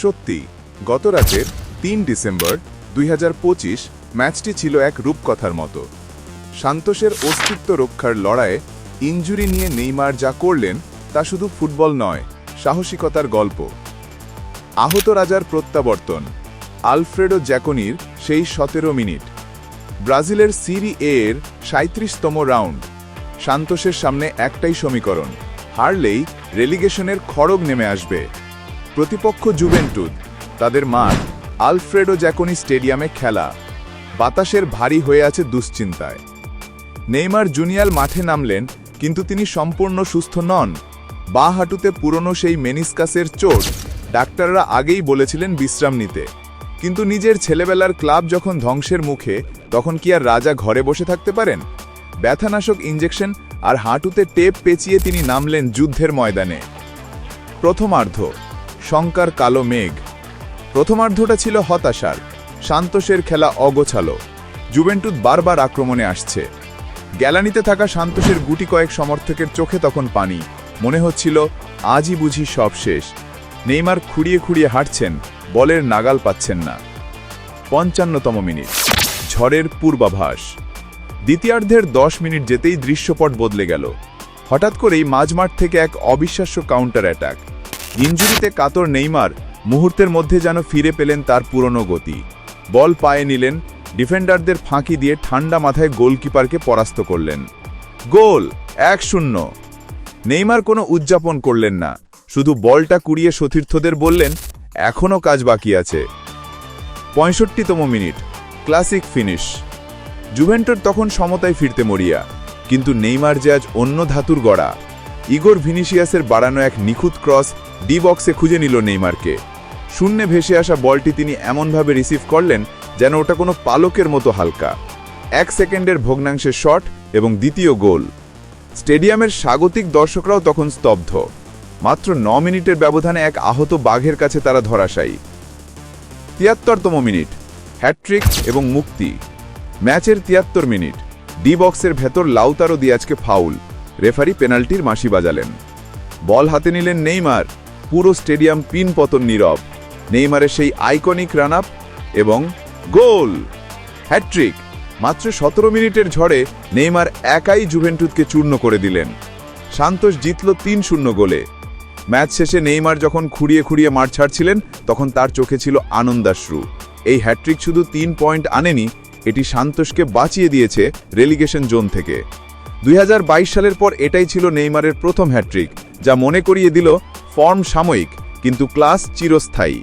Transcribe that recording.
সত্যি গত রাতের ৩ ডিসেম্বর ২০২৫ ম্যাচটি ছিল এক রূপকথার মতো। সান্তোসের অস্তিত্ব রক্ষার লড়াইয়ে ইনজুরি নিয়ে নেইমার যা করলেন তা শুধু ফুটবল নয়, সাহসিকতার গল্প। আহত রাজার প্রত্যাবর্তন, আলফ্রেডো জ্যাকোনির সেই ১৭ মিনিট, ব্রাজিলের সিরি এ এর ৩৭তম রাউন্ড। সান্তোসের সামনে একটাই সমীকরণ, হারলেই রেলিগেশনের খড়গ নেমে আসবে। প্রতিপক্ষ জুভেন্টুস, তাদের মাঠ আলফ্রেডো জ্যাকোনি স্টেডিয়ামে খেলা, বাতাসের ভারী হয়ে আছে দুশ্চিন্তায়। নেইমার জুনিয়র মাঠে নামলেন, কিন্তু তিনি সম্পূর্ণ সুস্থ নন। বাঁ হাঁটুতে পুরনো সেই মেনিসকাসের চোট, ডাক্তাররা আগেই বলেছিলেন বিশ্রাম নিতে। কিন্তু নিজের ছেলেবেলার ক্লাব যখন ধ্বংসের মুখে, তখন কি আর রাজা ঘরে বসে থাকতে পারেন? ব্যথানাশক ইঞ্জেকশন আর হাঁটুতে টেপ পেঁচিয়ে তিনি নামলেন যুদ্ধের ময়দানে। প্রথমার্ধ, শঙ্কার কালো মেঘ। প্রথমার্ধটা ছিল হতাশার। সান্তোসের খেলা অগোছালো, জুভেন্টুস বারবার আক্রমণে আসছে। গ্যালানিতে থাকা সান্তোসের গুটি কয়েক সমর্থকের চোখে তখন পানি, মনে হচ্ছিল আজই বুঝি সব শেষ। নেইমার খুঁড়িয়ে খুঁড়িয়ে হাঁটছেন, বলের নাগাল পাচ্ছেন না। ৫৫তম মিনিট, ঝড়ের পূর্বাভাস। দ্বিতীয়ার্ধের ১০ মিনিট যেতেই দৃশ্যপট বদলে গেল। হঠাৎ করেই মাঝমাঠ থেকে এক অবিশ্বাস্য কাউন্টার অ্যাটাক। ইনজুরিতে কাতর নেইমার মুহূর্তের মধ্যে যেন ফিরে পেলেন তার পুরনো গতি। বল পায়ে নিলেন, ডিফেন্ডারদের ফাঁকি দিয়ে ঠান্ডা মাথায় গোলকিপারকে পরাস্ত করলেন। গোল, ১-০। নেইমার কোনো উদযাপন করলেন না, শুধু বলটা কুড়িয়ে সতীর্থদের বললেন, এখনও কাজ বাকি আছে। ৬৫তম মিনিট, ক্লাসিক ফিনিশ। জুভেন্টুস তখন সমতায় ফিরতে মরিয়া, কিন্তু নেইমার যে আজ অন্য ধাতুর গড়া। ইগোর ভিনিসিয়াসের বাড়ানো এক নিখুঁত ক্রস ডি বক্সে খুঁজে নিল নেইমারকে। শূন্যে ভেসে আসা বলটি তিনি এমনভাবে রিসিভ করলেন যেন ওটা কোনো পালকের মতো হালকা। ১ সেকেন্ডের ভগ্নাংশের শট এবং দ্বিতীয় গোল। স্টেডিয়ামের স্বাগতিক দর্শকরাও তখন স্তব্ধ। মাত্র ৯ মিনিটের ব্যবধানে এক আহত বাঘের কাছে তারা ধরাশায়ী। ৭৩তম মিনিট, হ্যাটট্রিক এবং মুক্তি। ম্যাচের ৭৩ মিনিট, ডি বক্সের ভেতর লাউতারো দিয়াজকে ফাউল, রেফারি পেনাল্টির মাসি বাজালেন। বল হাতে নিলেন নেইমার, পুরো স্টেডিয়াম পিন পতন নীরব। নেইমারের সেই আইকনিক রান আপ এবং গোল, হ্যাটট্রিক। মাত্র ১৭ মিনিটের ঝড়ে নেইমার একাই জুভেন্টুসকে চূর্ণ করে দিলেন। সান্তোস জিতল ৩-০ গোলে। ম্যাচ শেষে নেইমার যখন খুঁড়িয়ে খুঁড়িয়ে মাঠ ছাড়ছিলেন, তখন তার চোখে ছিল আনন্দাশ্রু। এই হ্যাটট্রিক শুধু ৩ পয়েন্ট আনেনি, এটি সান্তোসকে বাঁচিয়ে দিয়েছে রেলিগেশন জোন থেকে। ২০২২ সালের পর এটাই ছিল নেইমারের প্রথম হ্যাটট্রিক, যা মনে করিয়ে দিল ফর্ম সাময়িক, কিন্তু ক্লাস চিরস্থায়ী।